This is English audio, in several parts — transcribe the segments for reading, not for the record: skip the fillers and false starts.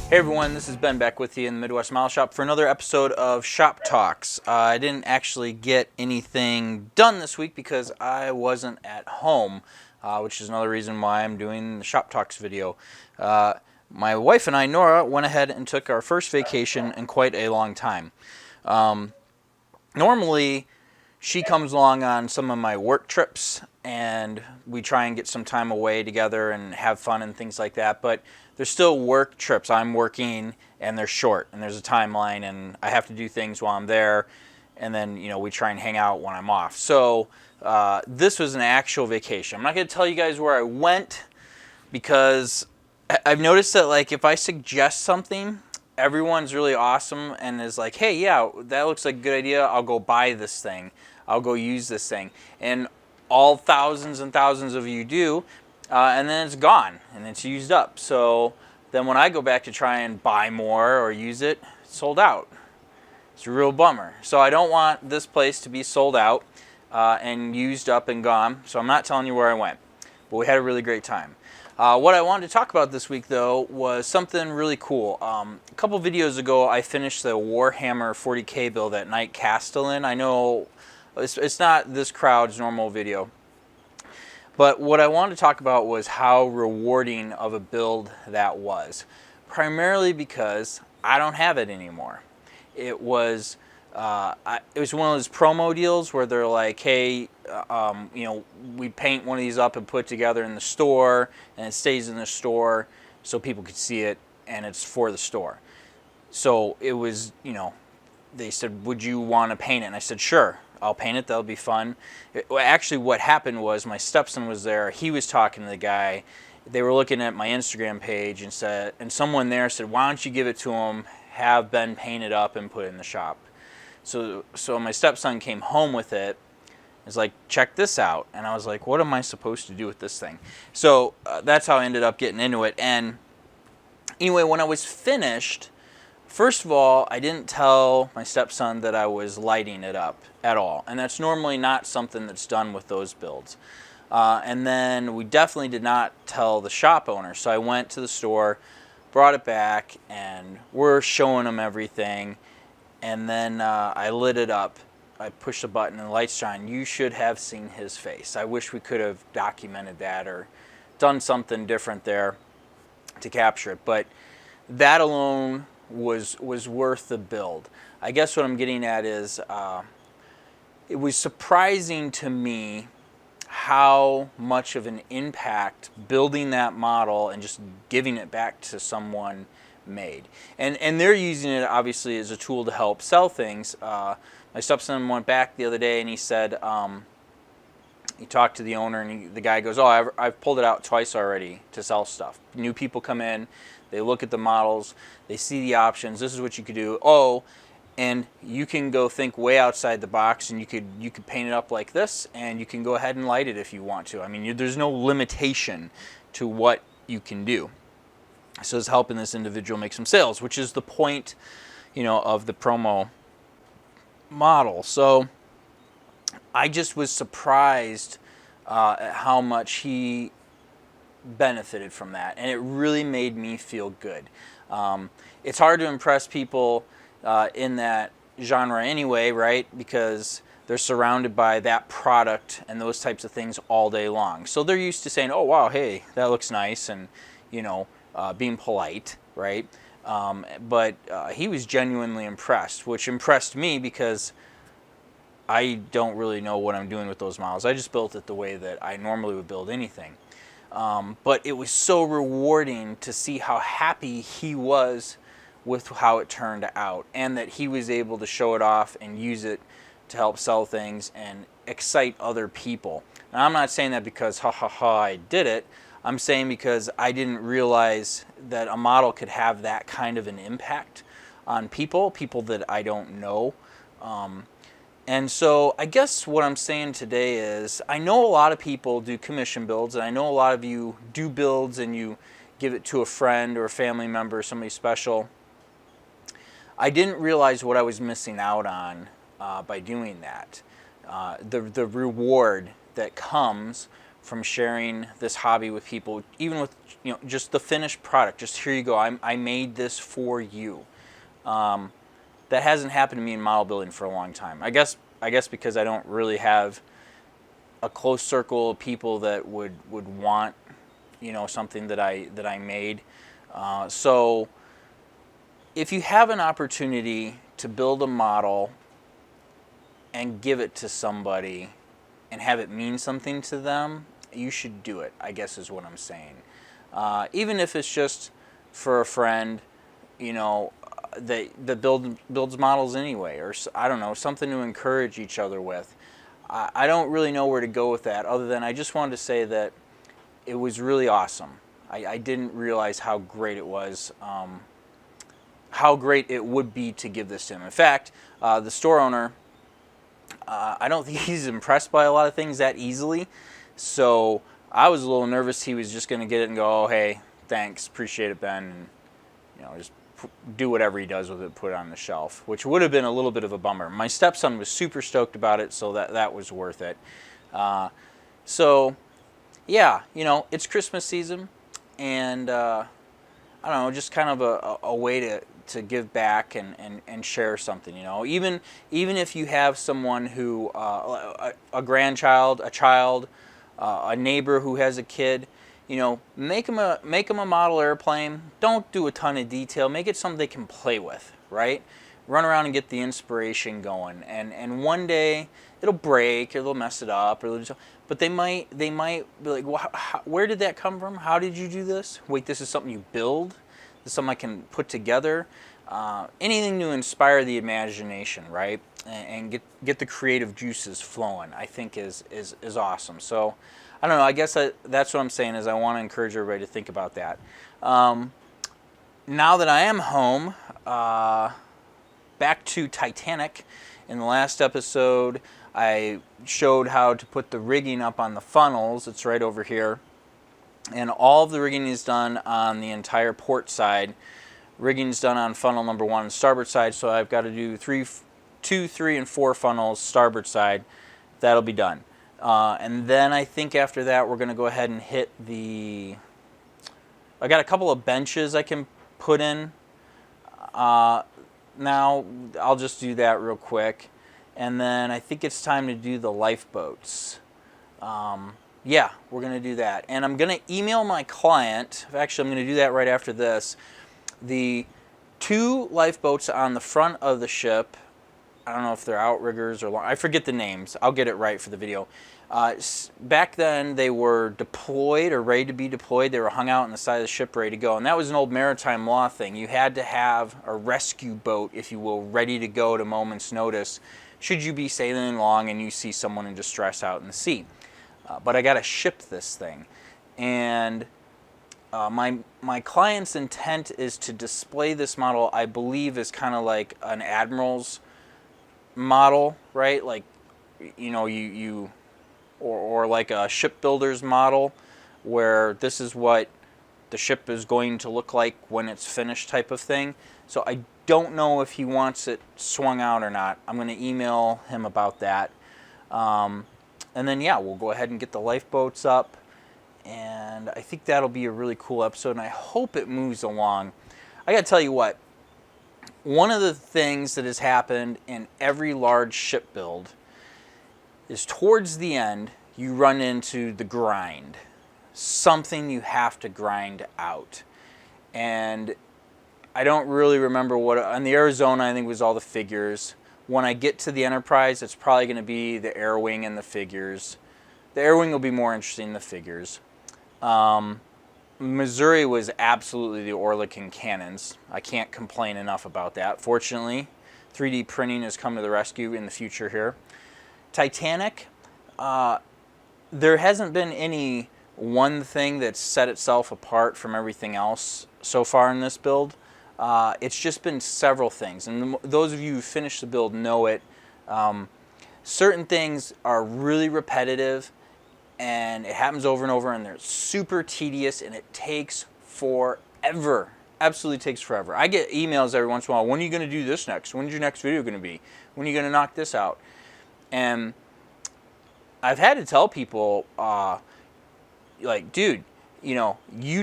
Hey everyone, this is Ben back with you in the Midwest Model Shop for another episode of Shop Talks. I didn't actually get anything done this week because I wasn't at home, which is another reason why I'm doing the Shop Talks video. My wife and I, Nora, went ahead and took our first vacation in quite a long time. Normally, she comes along on some of my work trips, and we try and get some time away together and have fun and things like that, but there's still work trips. I'm working and they're short and there's a timeline and I have to do things while I'm there, and then we try and hang out when I'm off. So this was an actual vacation. I'm not going to tell you guys where I went because I've noticed that if I suggest something, everyone's really awesome and is like, hey, yeah, that looks like a good idea. I'll go buy this thing. I'll go use this thing. And all thousands and thousands of you do, and then it's gone and it's used up. So then when I go back to try and buy more or use it, it's sold out. It's a real bummer. So I don't want this place to be sold out and used up and gone. So I'm not telling you where I went, but we had a really great time. What I wanted to talk about this week, though, was something really cool. A couple videos ago, I finished the Warhammer 40K build at Night Castellan. I know it's not this crowd's normal video, but what I wanted to talk about was how rewarding of a build that was. Primarily because I don't have it anymore. It was one of those promo deals where they're like, hey, we paint one of these up and put together in the store, and it stays in the store so people could see it, and it's for the store. So it was, they said, would you want to paint it? And I said, sure, I'll paint it. That'll be fun. Actually, what happened was my stepson was there. He was talking to the guy. They were looking at my Instagram page and someone there said, why don't you give it to him, have Ben paint it up and put it in the shop. So my stepson came home with it. He's like, check this out. And I was like, what am I supposed to do with this thing? So that's how I ended up getting into it. And anyway, when I was finished, first of all, I didn't tell my stepson that I was lighting it up at all. And that's normally not something that's done with those builds. And then we definitely did not tell the shop owner. So I went to the store, brought it back, and we're showing him everything. And then I lit it up. I pushed the button and the lights shine. You should have seen his face. I wish we could have documented that or done something different there to capture it. But that alone was worth the build. I guess what I'm getting at is it was surprising to me how much of an impact building that model and just giving it back to someone made. And they're using it obviously as a tool to help sell things. My stepson went back the other day and he said, he talked to the owner and the guy goes, oh, I've pulled it out twice already to sell stuff. New people come in, they look at the models, they see the options, this is what you could do. Oh, and you can go think way outside the box and you could paint it up like this and you can go ahead and light it if you want to. I mean, there's no limitation to what you can do. So it's helping this individual make some sales, which is the point, of the promo model. So I just was surprised at how much he benefited from that, and it really made me feel good. It's hard to impress people in that genre anyway, right? Because they're surrounded by that product and those types of things all day long. So they're used to saying, oh, wow, hey, that looks nice, and, being polite, right? But he was genuinely impressed, which impressed me because I don't really know what I'm doing with those models. I just built it the way that I normally would build anything. But it was so rewarding to see how happy he was with how it turned out, and that he was able to show it off and use it to help sell things and excite other people. And I'm not saying that because I did it. I'm saying because I didn't realize that a model could have that kind of an impact on people that I don't know. And so I guess what I'm saying today is I know a lot of people do commission builds, and I know a lot of you do builds and you give it to a friend or a family member, somebody special. I didn't realize what I was missing out on by doing that. The reward that comes from sharing this hobby with people, even with just the finished product. Just here you go. I made this for you. That hasn't happened to me in model building for a long time. I guess because I don't really have a close circle of people that would want something that I made. So if you have an opportunity to build a model and give it to somebody and have it mean something to them, you should do it, I guess is what I'm saying. Even if it's just for a friend, that builds models anyway, or I don't know, something to encourage each other with. I don't really know where to go with that, other than I just wanted to say that it was really awesome. I didn't realize how great it was, how great it would be to give this to him. In fact, the store owner, I don't think he's impressed by a lot of things that easily, so I was a little nervous he was just going to get it and go, oh, hey, thanks, appreciate it, Ben, and just do whatever he does with it, put it on the shelf, which would have been a little bit of a bummer. My stepson was super stoked about it, so that was worth it. So, yeah, it's Christmas season, and I don't know, just kind of a way to give back and share something, even if you have someone who, a grandchild, a child, a neighbor who has a kid, make them a model airplane. Don't do a ton of detail. Make it something they can play with, right? Run around and get the inspiration going. And one day it'll break, or they'll mess it up, but they might be like, well, where did that come from? How did you do this? Wait, this is something you build? This is something I can put together? Anything to inspire the imagination, right? And get the creative juices flowing, I think is awesome. So, I don't know, I guess that's what I'm saying, is I want to encourage everybody to think about that. Now that I am home, back to Titanic. In the last episode, I showed how to put the rigging up on the funnels. It's right over here. And all of the rigging is done on the entire port side. Rigging is done on funnel number 1, starboard side, so I've got to do 2, 3, and 4 funnels starboard side. That'll be done. And then I think after that we're going to go ahead and hit I got a couple of benches I can put in. Now I'll just do that real quick. And then I think it's time to do the lifeboats. Yeah, we're going to do that. And I'm going to email my client. Actually, I'm going to do that right after this. The 2 lifeboats on the front of the ship, I don't know if they're outriggers or I forget the names. I'll get it right for the video. Back then, they were deployed or ready to be deployed. They were hung out on the side of the ship ready to go. And that was an old maritime law thing. You had to have a rescue boat, if you will, ready to go at a moment's notice should you be sailing along and you see someone in distress out in the sea. But I got to ship this thing. And my client's intent is to display this model, I believe, is kind of like an admiral's model, right? Like, or like a shipbuilder's model, where this is what the ship is going to look like when it's finished, type of thing. So I don't know if he wants it swung out or not. I'm going to email him about that. And then, yeah, we'll go ahead and get the lifeboats up. And I think that'll be a really cool episode, and I hope it moves along. I got to tell you what, one of the things that has happened in every large ship build is towards the end, you run into the grind. Something you have to grind out. And I don't really remember what, on the Arizona, I think it was all the figures. When I get to the Enterprise, it's probably going to be the air wing and the figures. The air wing will be more interesting than the figures. Missouri was absolutely the Oerlikon cannons. I can't complain enough about that. Fortunately, 3D printing has come to the rescue in the future here. Titanic, there hasn't been any one thing that's set itself apart from everything else so far in this build. It's just been several things, and those of you who finished the build know it. Certain things are really repetitive, and it happens over and over, and they're super tedious, and it takes forever. Absolutely takes forever. I get emails every once in a while, when are you going to do this next? When's your next video going to be? When are you going to knock this out? And I've had to tell people, like, dude, you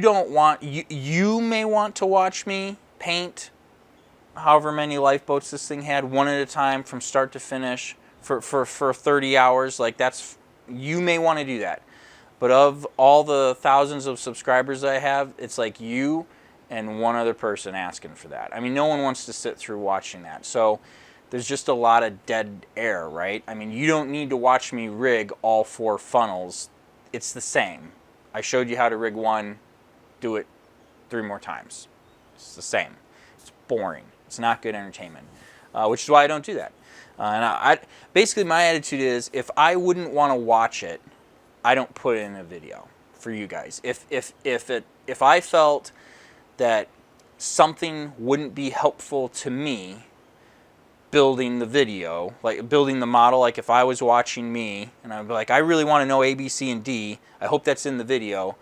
don't want, you may want to watch me paint however many lifeboats this thing had, one at a time from start to finish for 30 hours. Like, you may want to do that. But of all the thousands of subscribers I have, it's like you and one other person asking for that. I mean, no one wants to sit through watching that. So there's just a lot of dead air, right? I mean, you don't need to watch me rig all 4 funnels. It's the same. I showed you how to rig one, do it 3 more times. It's the same. It's boring. It's not good entertainment, which is why I don't do that. And I basically, my attitude is, if I wouldn't want to watch it, I don't put it in a video for you guys. If I felt that something wouldn't be helpful to me building the video, like building the model, like if I was watching me and I'd be like, I really want to know A, B, C, and D, I hope that's in the video,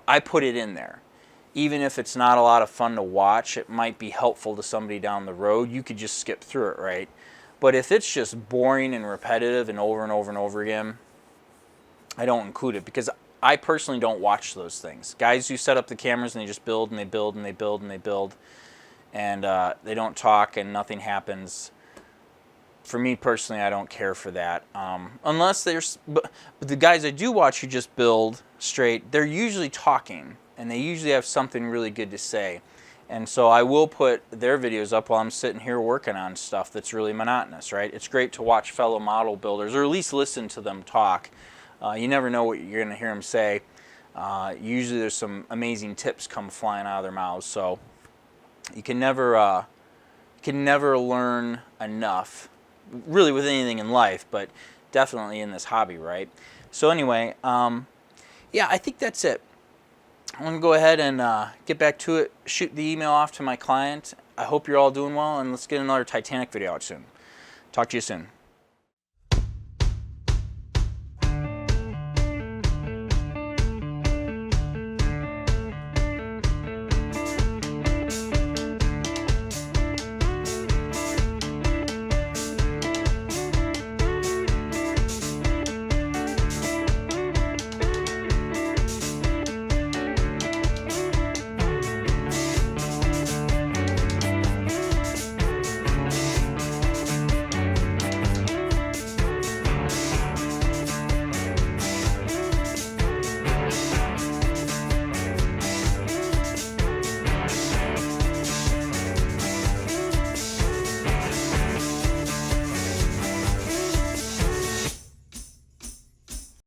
I put it in there. Even if it's not a lot of fun to watch, it might be helpful to somebody down the road. You could just skip through it, right? But if it's just boring and repetitive and over and over and over again, I don't include it, because I personally don't watch those things. Guys who set up the cameras and they just build and they build and they build and they build, and they don't talk and nothing happens. For me personally, I don't care for that. Unless but the guys I do watch who just build straight, they're usually talking and they usually have something really good to say. And so I will put their videos up while I'm sitting here working on stuff that's really monotonous, right? It's great to watch fellow model builders, or at least listen to them talk. You never know what you're going to hear them say. Usually there's some amazing tips come flying out of their mouths. So you can never learn enough, really, with anything in life, but definitely in this hobby, right? So anyway, yeah, I think that's it. I'm going to go ahead and get back to it, shoot the email off to my client. I hope you're all doing well, and let's get another Titanic video out soon. Talk to you soon.